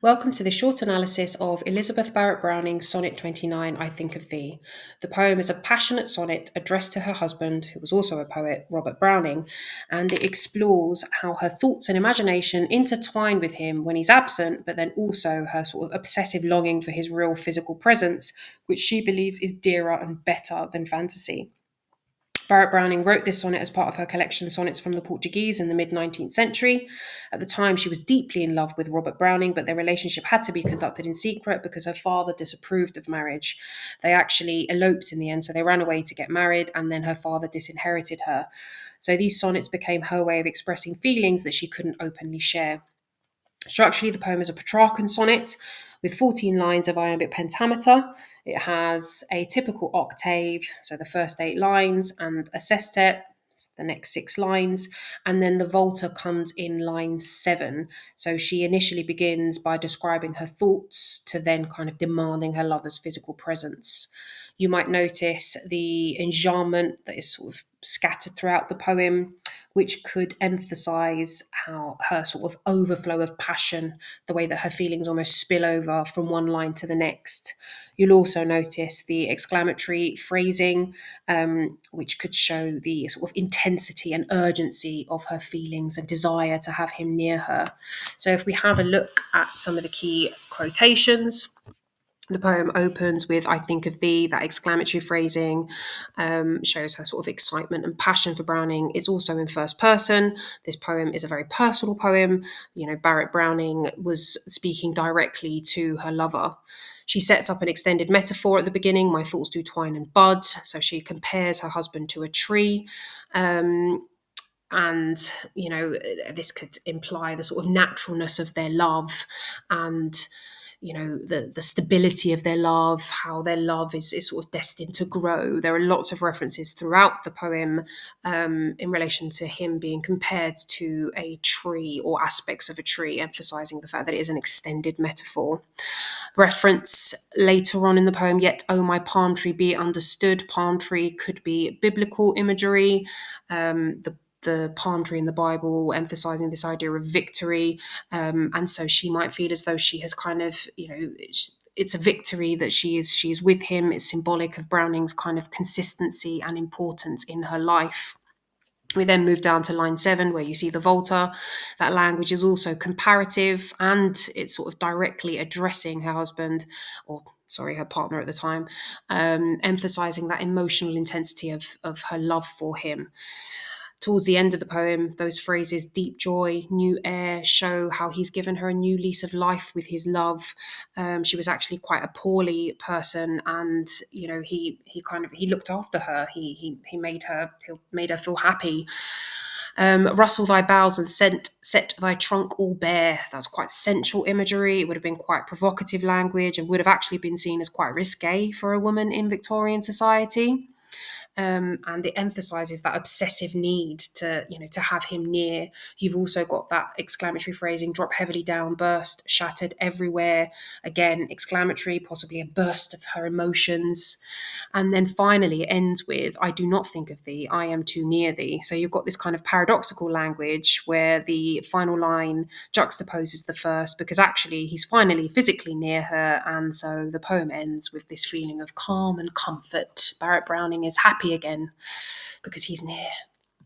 Welcome to the short analysis of Elizabeth Barrett Browning's Sonnet 29, I Think of Thee. The poem is a passionate sonnet addressed to her husband, who was also a poet, Robert Browning, and it explores how her thoughts and imagination intertwine with him when he's absent, but then also her sort of obsessive longing for his real physical presence, which she believes is dearer and better than fantasy. Barrett Browning wrote this sonnet as part of her collection Sonnets from the Portuguese in the mid-19th century. At the time, she was deeply in love with Robert Browning, but their relationship had to be conducted in secret because her father disapproved of marriage. They actually eloped in the end, so they ran away to get married, and then her father disinherited her. So these sonnets became her way of expressing feelings that she couldn't openly share. Structurally, the poem is a Petrarchan sonnet with 14 lines of iambic pentameter. It has a typical octave, so the first 8 lines, and a sestet, the next 6 lines, and then the volta comes in line 7. So she initially begins by describing her thoughts to then kind of demanding her lover's physical presence. You might notice the enjambment that is sort of scattered throughout the poem, which could emphasize how her sort of overflow of passion, the way that her feelings almost spill over from one line to the next. You'll also notice the exclamatory phrasing, which could show the sort of intensity and urgency of her feelings and desire to have him near her. So if we have a look at some of the key quotations, the poem opens with "I think of thee." That exclamatory phrasing shows her sort of excitement and passion for Browning. It's also in first person. This poem is a very personal poem. You know, Barrett Browning was speaking directly to her lover. She sets up an extended metaphor at the beginning, "My thoughts do twine and bud." So she compares her husband to a tree. And, you know, this could imply the sort of naturalness of their love and the stability of their love, how their love is sort of destined to grow. There are lots of references throughout the poem in relation to him being compared to a tree or aspects of a tree, emphasizing the fact that it is an extended metaphor. Reference later on in the poem, "Yet, oh, my palm tree, be it understood." Palm tree could be biblical imagery. The palm tree in the Bible, emphasizing this idea of victory. And so she might feel as though she has kind of, it's a victory that she is with him. It's symbolic of Browning's kind of consistency and importance in her life. We then move down to line 7, where you see the volta. That language is also comparative, and it's sort of directly addressing her husband, or sorry, her partner at the time, emphasizing that emotional intensity of her love for him. Towards the end of the poem, those phrases, "deep joy," "new air," show how he's given her a new lease of life with his love. She was actually quite a poorly person, and he looked after her. He made her feel happy. "Rustle thy boughs and set thy trunk all bare." That's quite sensual imagery. It would have been quite provocative language and would have actually been seen as quite risque for a woman in Victorian society. And it emphasizes that obsessive need to have him near. You've also got that exclamatory phrasing, "drop heavily down, burst, shattered everywhere." Again, exclamatory, possibly a burst of her emotions. And then finally it ends with, "I do not think of thee, I am too near thee." So you've got this kind of paradoxical language where the final line juxtaposes the first, because actually he's finally physically near her. And so the poem ends with this feeling of calm and comfort. Barrett Browning is happy again because he's near.